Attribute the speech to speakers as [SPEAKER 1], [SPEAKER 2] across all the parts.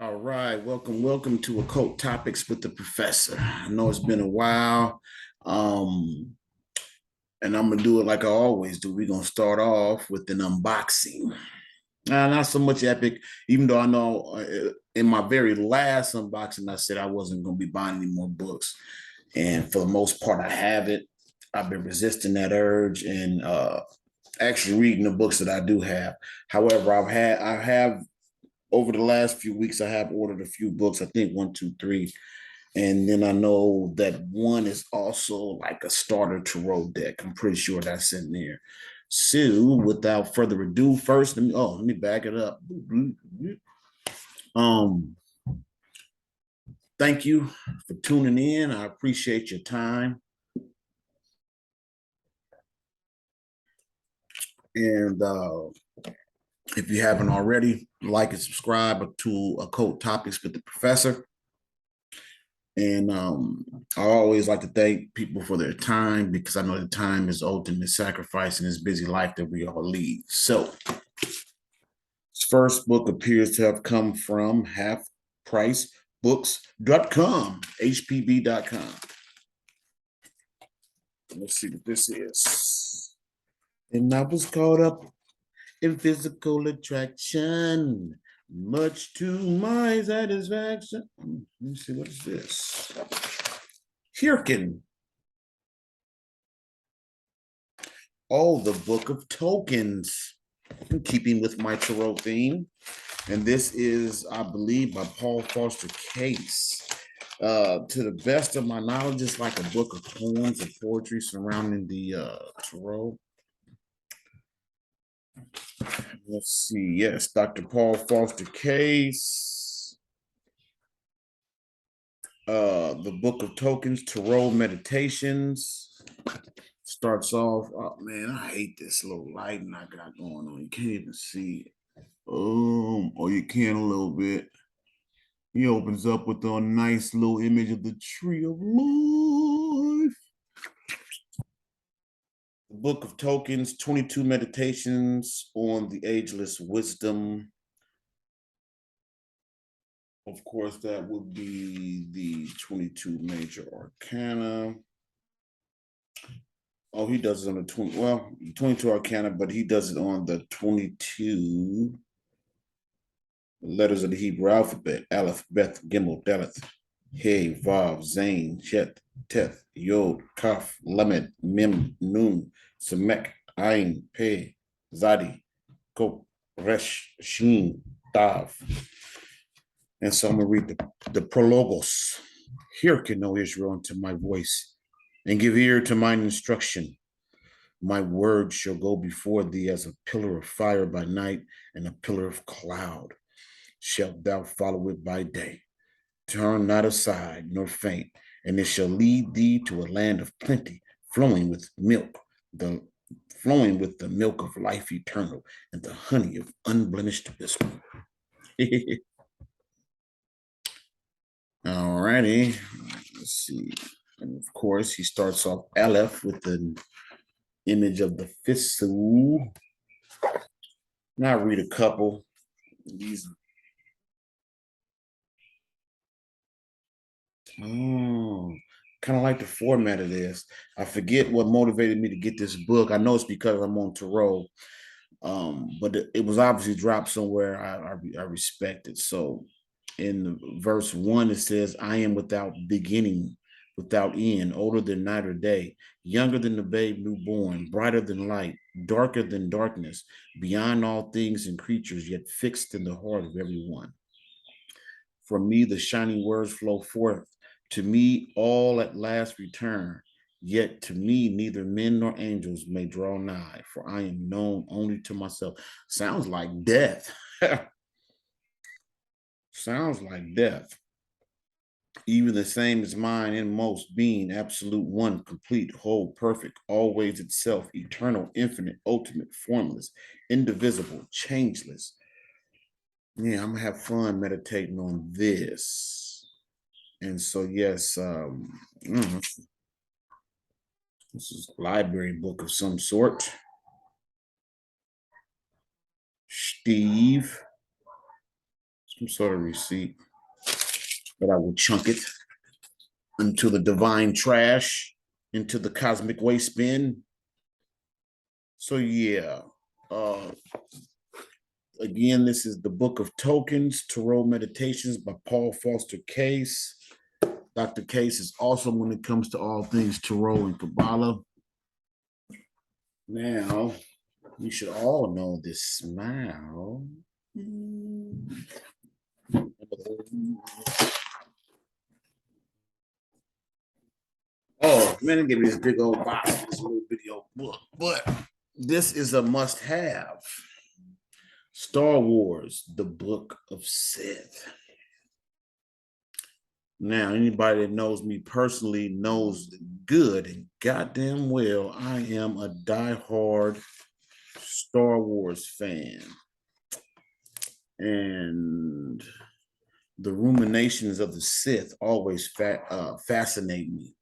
[SPEAKER 1] All right, welcome to Occult Topics with the Professor. I know it's been a while, um, and I'm gonna do it like I always do. We're gonna start off with an unboxing. Not so much epic, even though I know in my very last unboxing, I said I wasn't gonna be buying any more books, and for the most part, I have it. I've been resisting that urge and actually reading the books that I do have. However, I have over the last few weeks, I have ordered a few books. I think one, two, three. And then I know that one is also like a starter tarot deck. I'm pretty sure that's in there. So without further ado, first, let me back it up. Um, Thank you for tuning in. I appreciate your time. And if you haven't already, like and subscribe to Occult Topics with the Professor. And I always like to thank people for their time because I know the time is ultimate sacrifice in this busy life that we all lead. So, this first book appears to have come from halfpricebooks.com, hpb.com. Let's see what this is. And I was caught up in physical attraction, much to my satisfaction. Let me see, what is this? Hirkin. Oh, the Book of Tokens, in keeping with my tarot theme. And this is, I believe, by Paul Foster Case. To the best of my knowledge, it's like a book of poems and poetry surrounding the tarot. Let's see. Yes, Dr. Paul Foster Case. The Book of Tokens, Tarot Meditations. Starts off, oh man, I hate this little lighting I got going on. You can't even see it. Or you can a little bit. He opens up with a nice little image of the tree of life. The Book of Tokens, 22 meditations on the ageless wisdom. Of course, that would be the 22 major arcana. Oh, he does it on the 20, well, 22 arcana, but he does it on the 22 letters of the Hebrew alphabet: Aleph, Beth, Gimel, Daleth, Hey, Vav, Zain, Chet, Teth, Yod, Kaf, Lamed, Mim, Nun, Samek, Ain, Pe, Zadi, Kop, Resh, Shin, Tav. And so I'm going to read the prologos. Hearken, O Israel, unto my voice, and give ear to mine instruction. My word shall go before thee as a pillar of fire by night and a pillar of cloud. Shalt thou follow it by day. Turn not aside nor faint, and it shall lead thee to a land of plenty, flowing with milk, the milk of life eternal, and the honey of unblemished wisdom. All righty. Let's see. And of course, he starts off Aleph with the image of the Fisu. Now read a couple. These. Oh, kind of like the format of this. I forget what motivated me to get this book. I know it's because I'm on tarot, but it was obviously dropped somewhere I respect it. So in verse 1, it says, I am without beginning, without end, older than night or day, younger than the babe newborn, brighter than light, darker than darkness, beyond all things and creatures, yet fixed in the heart of everyone. From me, the shining words flow forth. To me, all at last return. Yet to me, neither men nor angels may draw nigh, for I am known only to myself. Sounds like death. Sounds like death. Even the same as mine in most, being absolute one, complete, whole, perfect, always itself, eternal, infinite, ultimate, formless, indivisible, changeless. Yeah, I'm gonna have fun meditating on this. And so, yes, this is a library book of some sort. Steve. some sort of receipt, but I will chunk it into the divine trash, into the cosmic waste bin. So yeah, uh, again, this is the Book of Tokens, Tarot Meditations by Paul Foster Case. Dr. Case is awesome when it comes to all things tarot and Kabbalah. Now, we should all know this smile. Oh, man, give me this big old box, this little video book. But this is a must-have. Star Wars, the Book of Sith. Now, anybody that knows me personally knows good and goddamn well I am a diehard Star Wars fan. And the ruminations of the Sith always fascinate me.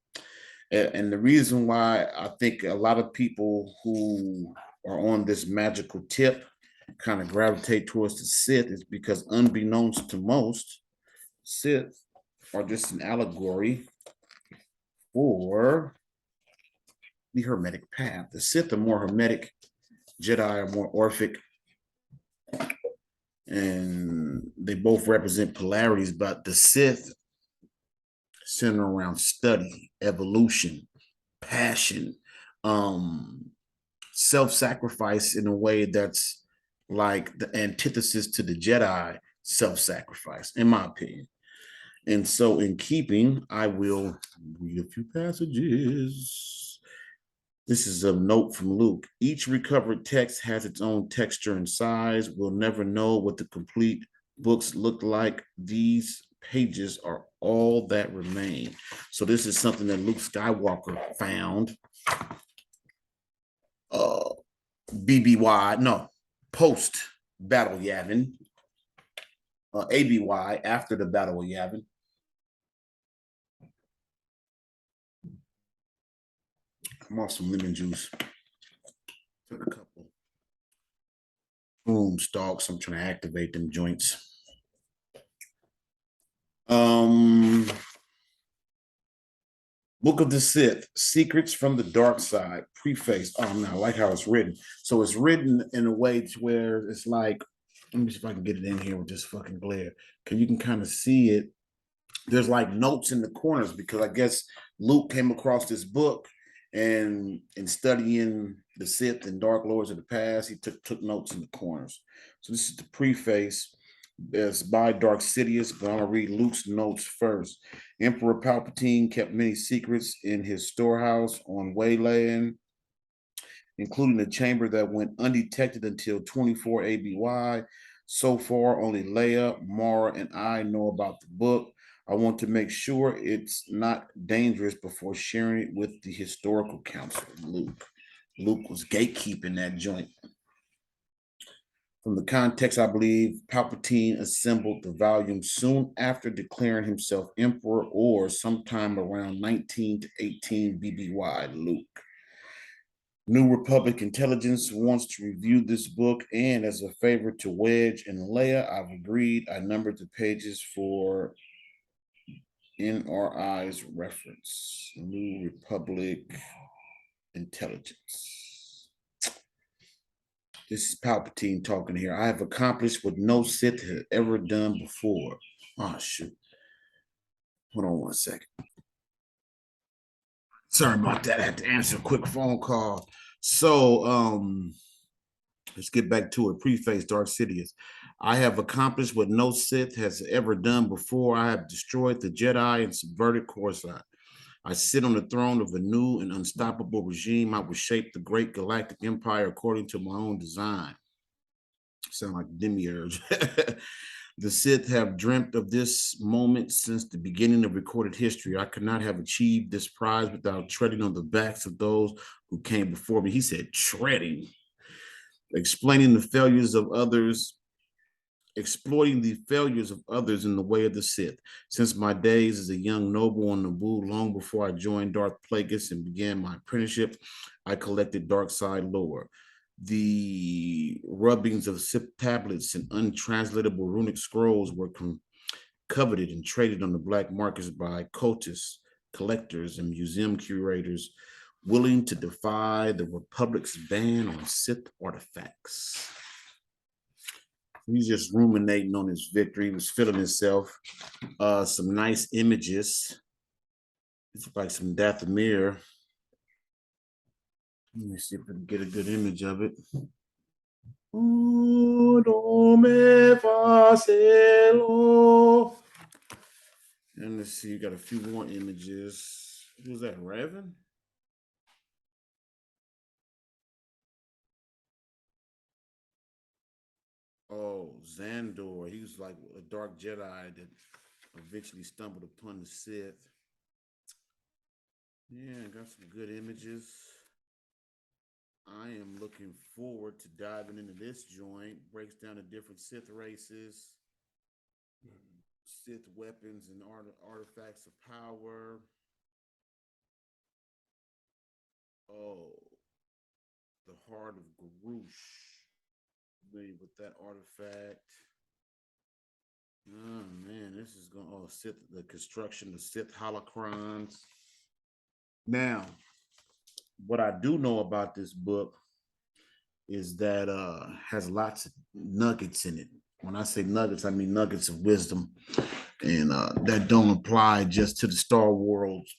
[SPEAKER 1] And the reason why I think a lot of people who are on this magical tip kind of gravitate towards the Sith is because, unbeknownst to most, Sith are just an allegory for the Hermetic path. The Sith are more Hermetic, Jedi are more Orphic, and they both represent polarities, but the Sith center around study, evolution, passion, self-sacrifice in a way that's like the antithesis to the Jedi self-sacrifice, in my opinion. And so in keeping, I will read a few passages. This is a note from Luke. Each recovered text has its own texture and size. We'll never know what the complete books look like. These pages are all that remain. So this is something that Luke Skywalker found. Post Battle Yavin. ABY, after the Battle of Yavin. I'm off some lemon juice. Took a couple broom stalks. I'm trying to activate them joints. Book of the Sith, Secrets from the Dark Side, preface. Oh, no, I like how it's written. So it's written in a way to where it's like, let me see if I can get it in here with this fucking glare. Because you can kind of see it. There's like notes in the corners because I guess Luke came across this book and in studying the Sith and Dark Lords of the past, he took notes in the corners. So this is the preface. It's by Dark Sidious, but I'm gonna read Luke's notes first. Emperor Palpatine kept many secrets in his storehouse on Wayland, including a chamber that went undetected until 24 ABY. So far, only Leia, Mara, and I know about the book. I want to make sure it's not dangerous before sharing it with the historical council. Luke was gatekeeping that joint. From the context, I believe Palpatine assembled the volume soon after declaring himself emperor or sometime around 19 to 18 BBY. Luke. New Republic Intelligence wants to review this book, and as a favor to Wedge and Leia, I've agreed. I numbered the pages for NRI's reference. New Republic Intelligence. This is Palpatine talking here. I have accomplished what no Sith had ever done before. Oh, shoot. Hold on one second. Sorry about that. I had to answer a quick phone call. So, let's get back to it. Preface, Dark Sidious. I have accomplished what no Sith has ever done before. I have destroyed the Jedi and subverted Coruscant. I sit on the throne of a new and unstoppable regime. I will shape the great galactic empire according to my own design. Sound like demiurge. The Sith have dreamt of this moment since the beginning of recorded history. I could not have achieved this prize without treading on the backs of those who came before me. He said treading. Explaining the failures of others, exploiting the failures of others in the way of the Sith. Since my days as a young noble on Naboo, long before I joined Darth Plagueis and began my apprenticeship, I collected dark side lore. The rubbings of Sith tablets and untranslatable runic scrolls were coveted and traded on the black markets by cultists, collectors, and museum curators willing to defy the Republic's ban on Sith artifacts. He's just ruminating on his victory. He was feeling himself. Some nice images. It's like some Dathomir. Let me see if I can get a good image of it. And let's see, you got a few more images. Who's that, Raven? Oh, Xandor. He was like a dark Jedi that eventually stumbled upon the Sith. Yeah, got some good images. I am looking forward to diving into this joint. Breaks down the different Sith races, Sith weapons, and artifacts of power. Oh, the Heart of Garoosh. Familiar with that artifact? Oh man, this is going. Oh, Sith, the construction of Sith holocrons. Now, what I do know about this book is that has lots of nuggets in it. When I say nuggets, I mean nuggets of wisdom, and that don't apply just to the Star Wars,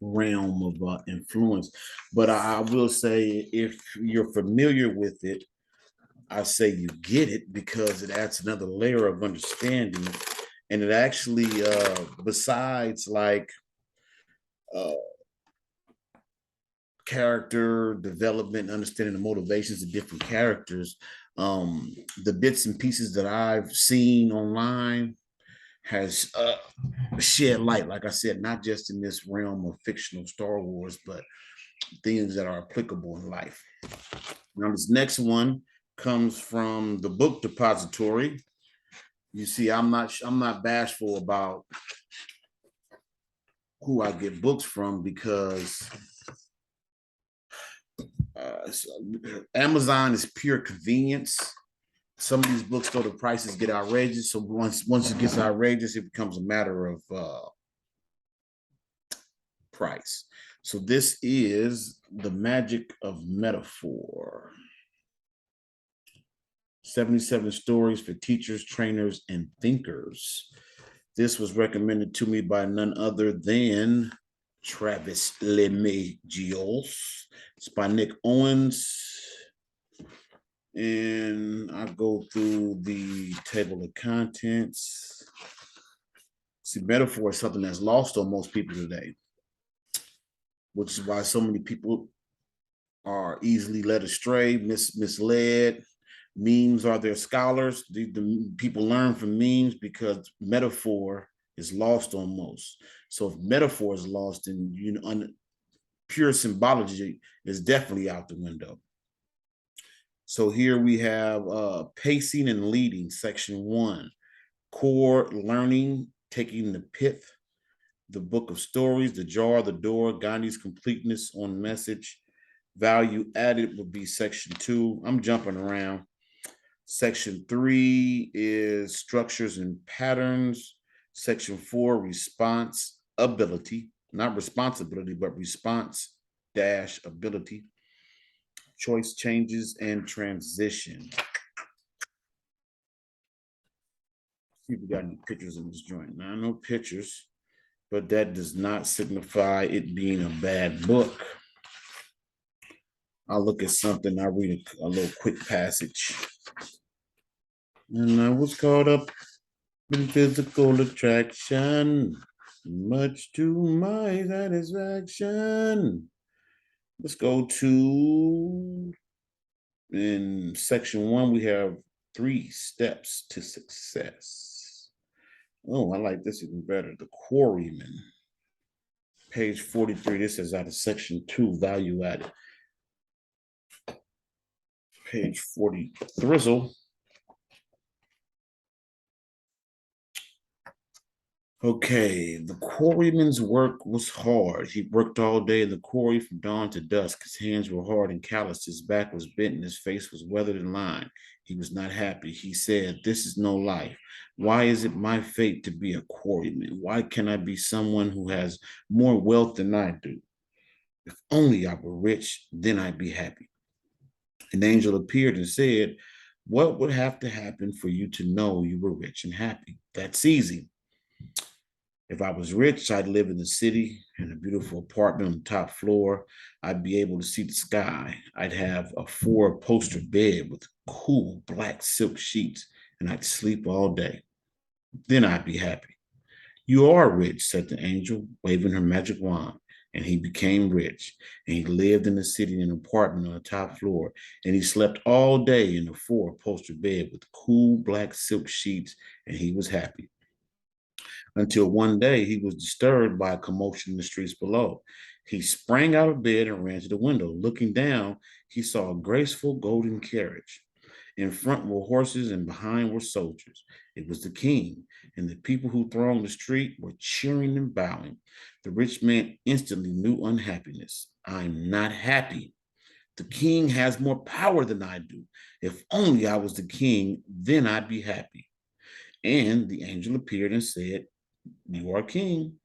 [SPEAKER 1] realm of influence. But I will say, if you're familiar with it, I say you get it because it adds another layer of understanding, and it actually, besides like uh, character development, understanding the motivations of different characters, the bits and pieces that I've seen online has shed light, like I said, not just in this realm of fictional Star Wars, but things that are applicable in life. Now, this next one comes from the book depository. You see, I'm not bashful about who I get books from because Amazon is pure convenience. Some of these books, though, the prices get outrageous. So once it gets outrageous, it becomes a matter of price. So this is The Magic of Metaphor. 77 stories for teachers, trainers, and thinkers. This was recommended to me by none other than Travis LeMagios. It's by Nick Owens. And I go through the table of contents. See, metaphor is something that's lost on most people today, which is why so many people are easily led astray, misled. Memes are their scholars. The people learn from memes because metaphor is lost on most. So if metaphor is lost, then pure symbology is definitely out the window. So here we have pacing and leading, section 1, core learning, taking the pith, the book of stories, the jar, the door, Gandhi's completeness on message, value added would be section 2. I'm jumping around. Section 3 is structures and patterns. Section 4, response ability, not responsibility, but response dash ability. Choice changes and transition. See if we got any pictures in this joint. Now, no pictures, but that does not signify it being a bad book. I'll look at something, I'll read a little quick passage. And I was caught up in physical attraction, much to my satisfaction. Let's go to, in section 1, we have 3 steps to success. Oh, I like this even better. The Quarryman. Page 43, this is out of section 2, value added. Page 40, Thrizzle. Okay, the quarryman's work was hard. He worked all day in the quarry from dawn to dusk. His hands were hard and calloused. His back was bent and his face was weathered and lined. He was not happy. He said, "This is no life. Why is it my fate to be a quarryman? Why can't I be someone who has more wealth than I do? If only I were rich, then I'd be happy." An angel appeared and said, "What would have to happen for you to know you were rich and happy? That's easy. If I was rich, I'd live in the city in a beautiful apartment on the top floor. I'd be able to see the sky. I'd have a four-poster bed with cool black silk sheets, and I'd sleep all day. Then I'd be happy." "You are rich," said the angel, waving her magic wand. And he became rich, and he lived in the city in an apartment on the top floor, and he slept all day in a four-poster bed with cool black silk sheets, and he was happy until one day he was disturbed by a commotion in the streets below. He sprang out of bed and ran to the window. Looking down, he saw a graceful golden carriage. In front were horses and behind were soldiers. It was the king, and the people who thronged the street were cheering and bowing. The rich man instantly knew unhappiness. "I'm not happy. The king has more power than I do. If only I was the king, then I'd be happy." And the angel appeared and said, "You are king."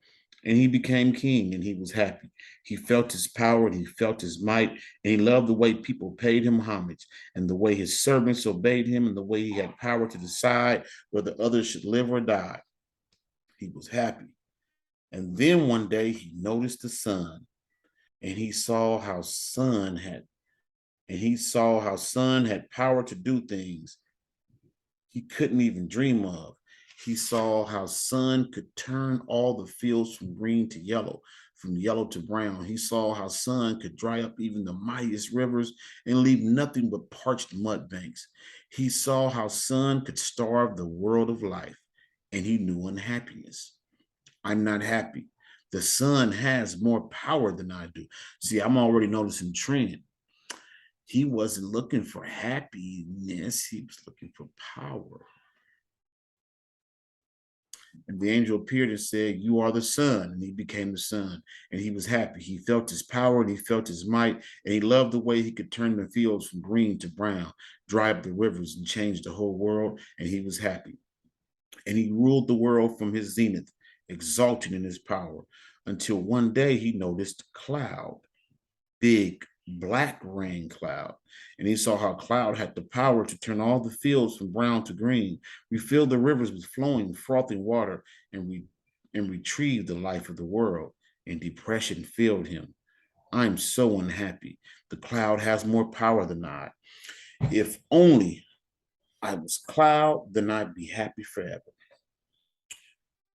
[SPEAKER 1] And he became king and he was happy. He felt his power and he felt his might, and he loved the way people paid him homage and the way his servants obeyed him and the way he had power to decide whether others should live or die. He was happy. And then one day he noticed the sun, and he saw how sun had power to do things he couldn't even dream of. He saw how sun could turn all the fields from green to yellow, from yellow to brown. He saw how sun could dry up even the mightiest rivers and leave nothing but parched mud banks. He saw how sun could starve the world of life, and he knew unhappiness. "I'm not happy. The sun has more power than I do." See, I'm already noticing trend. He wasn't looking for happiness, he was looking for power. And the angel appeared and said, "You are the sun." And he became the sun. And he was happy. He felt his power and he felt his might. And he loved the way he could turn the fields from green to brown, dry up the rivers, and change the whole world. And he was happy. And he ruled the world from his zenith, exalted in his power, until one day he noticed a cloud, big black rain cloud. And he saw how cloud had the power to turn all the fields from brown to green, refill the rivers with flowing, frothing water, and retrieve the life of the world. And depression filled him. "I'm so unhappy. The cloud has more power than I. If only I was cloud, then I'd be happy forever."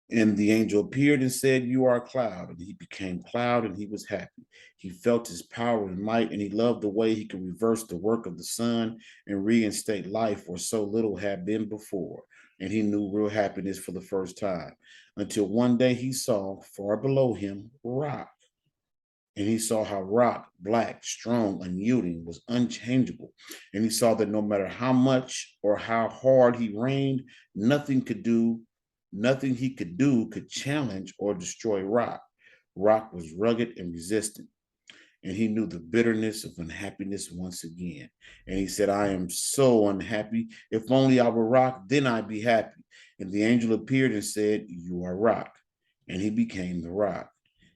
[SPEAKER 1] And the angel appeared and said, "You are a cloud." And he became cloud and he was happy. He felt his power and might, and he loved the way he could reverse the work of the sun and reinstate life where so little had been before. And he knew real happiness for the first time until one day he saw far below him rock. And he saw how rock, black, strong, unyielding, was unchangeable. And he saw that no matter how much or how hard he rained, nothing could do, nothing he could do could challenge or destroy rock. Rock was rugged and resistant, and he knew the bitterness of unhappiness once again. And he said, "I am so unhappy. If only I were rock, then I'd be happy." And the angel appeared and said, "You are rock." And he became the rock.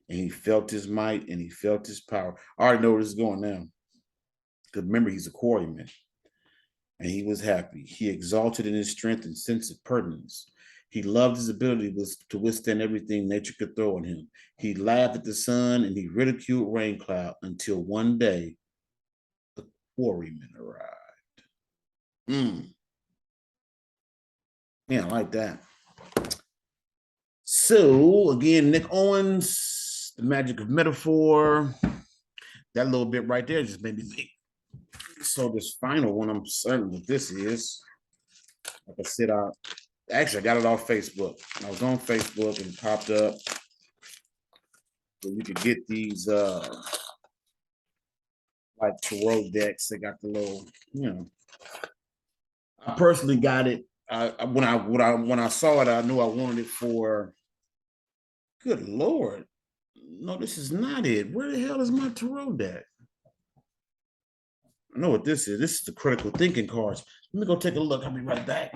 [SPEAKER 1] And he felt his might and he felt his power. I already know where this is going now. Because remember, he's a quarryman. And he was happy. He exalted in his strength and sense of permanence. He loved his ability to withstand everything nature could throw at him. He laughed at the sun and he ridiculed rain cloud until one day the quarryman arrived. Yeah, I like that. So again, Nick Owens, The Magic of Metaphor. That little bit right there just made me think. So this final one, I'm certain what this is. Like I said, I got it off Facebook. I was on Facebook and it popped up. So you could get these like tarot decks. They got the little, I personally got it. When I saw it, I knew I wanted it for Good Lord. No, this is not it. Where the hell is my tarot deck? I know what this is. This is the critical thinking cards. Let me go take a look. I'll be right back.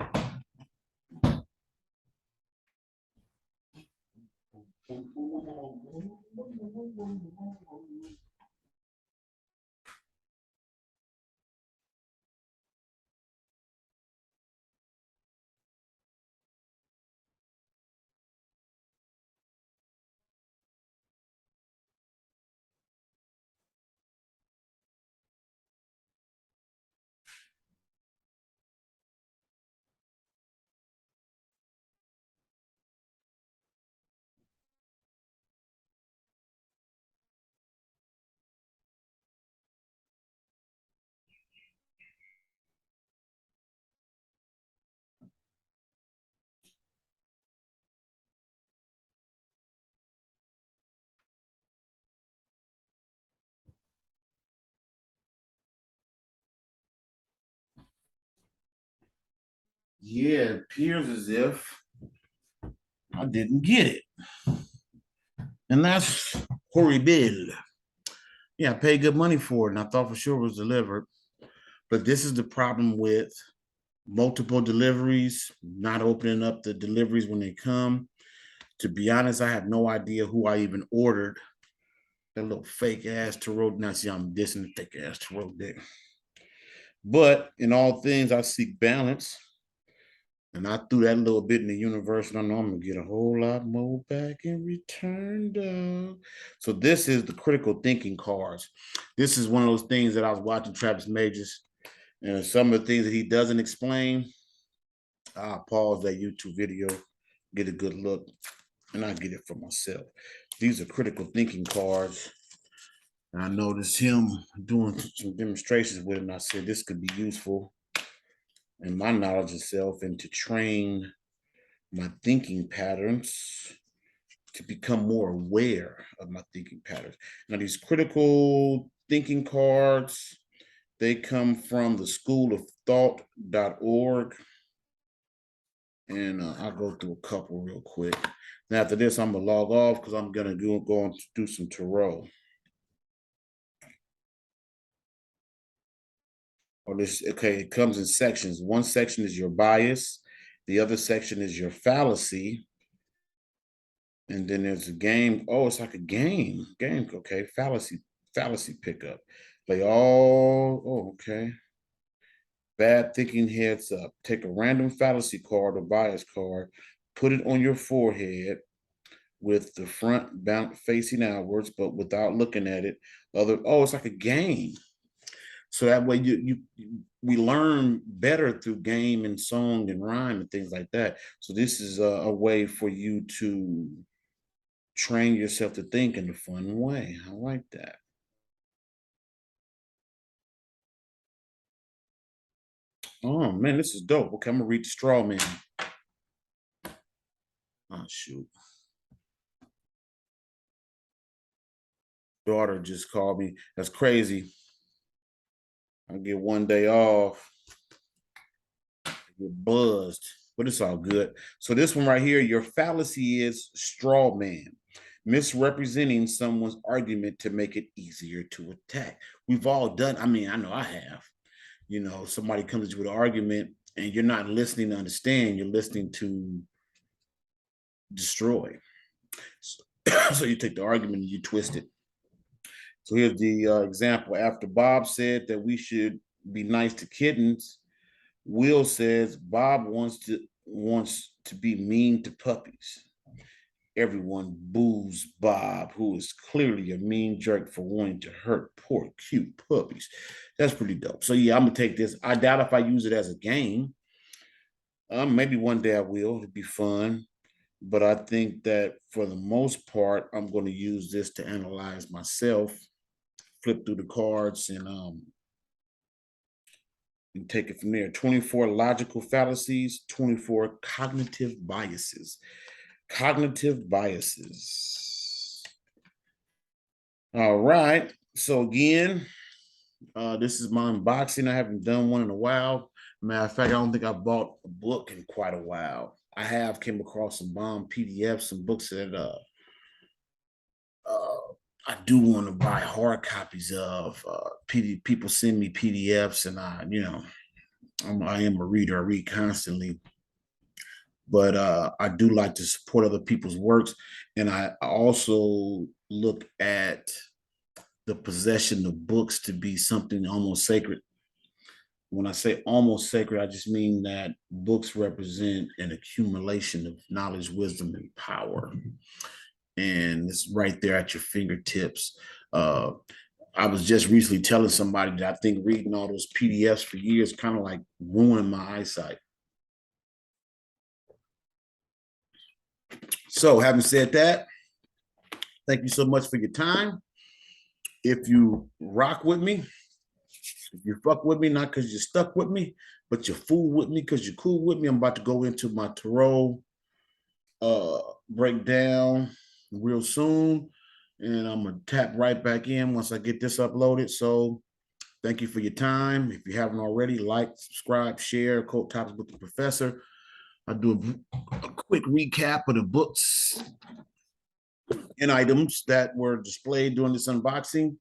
[SPEAKER 1] Yeah, it appears as if I didn't get it. And that's horrible. Yeah, I paid good money for it, and I thought for sure it was delivered. But this is the problem with multiple deliveries, not opening up the deliveries when they come. To be honest, I have no idea who I even ordered. That little fake ass tarot. Now, see, I'm dissing the fake ass tarot deck. But in all things, I seek balance. And I threw that little bit in the universe, and I know I'm gonna get a whole lot more back in return, dog. So this is the critical thinking cards. This is one of those things that I was watching Travis Majors, and some of the things that he doesn't explain. I'll pause that YouTube video, get a good look, and I get it for myself. These are critical thinking cards. And I noticed him doing some demonstrations with it, and I said this could be useful in my knowledge of self and to train my thinking patterns to become more aware of my thinking patterns. Now, these critical thinking cards, they come from the schoolofthought.org. And I'll go through a couple real quick. And after this, I'm going to log off because I'm going to go on to do some tarot. Okay, it comes in sections. One section is your bias. The other section is your fallacy. And then there's a game. Oh, it's like a game. Okay. Fallacy pickup. Play all. Oh, okay. Bad thinking heads up. Take a random fallacy card or bias card, put it on your forehead with the front facing outwards, but without looking at it. It's like a game. So that way we learn better through game and song and rhyme and things like that. So this is a way for you to train yourself to think in a fun way. I like that. Oh man, this is dope. Okay, I'm gonna read the straw man. Oh shoot. Daughter just called me. That's crazy. I get one day off. I get buzzed, but it's all good. So this one right here, your fallacy is straw man, misrepresenting someone's argument to make it easier to attack. We've all done. I mean, I know I have. You know, somebody comes to you with an argument, and you're not listening to understand. You're listening to destroy. So, so you take the argument and you twist it. So here's the example. After Bob said that we should be nice to kittens, Will says Bob wants to be mean to puppies. Everyone boos Bob, who is clearly a mean jerk for wanting to hurt poor cute puppies. That's pretty dope. So yeah, I'm gonna take this. I doubt if I use it as a game. Maybe one day I will. It'd be fun. But I think that for the most part, I'm going to use this to analyze myself, flip through the cards, and take it from there. 24 logical fallacies, 24 cognitive biases. Cognitive biases. All right. So again, this is my unboxing. I haven't done one in a while. Matter of fact, I don't think I bought a book in quite a while. I have came across some bomb PDFs, some books that I do want to buy hard copies of. People send me PDFs, and I am a reader. I read constantly, but I do like to support other people's works, and I also look at the possession of books to be something almost sacred. When I say almost sacred, I just mean that books represent an accumulation of knowledge, wisdom, and power, and it's right there at your fingertips. Uh, I was just recently telling somebody that I think reading all those PDFs for years kind of like ruined my eyesight. So, having said that, thank you so much for your time. If you rock with me, if you fuck with me, not because you're stuck with me, but you're fool with me because you're cool with me, I'm about to go into my tarot uh breakdown real soon. And I'm gonna tap right back in once I get this uploaded. So thank you for your time. If you haven't already, like, subscribe, share, Quote Topics with the Professor. I'll do a quick recap of the books and items that were displayed during this unboxing.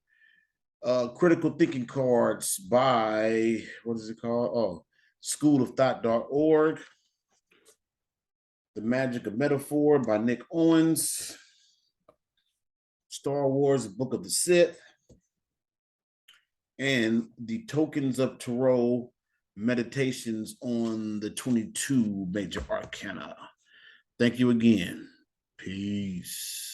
[SPEAKER 1] Critical Thinking Cards by, what is it called? Oh, schoolofthought.org. The Magic of Metaphor by Nick Owens. Star Wars, Book of the Sith. And the Tokens of Tarot Meditations on the 22 Major Arcana. Thank you again. Peace.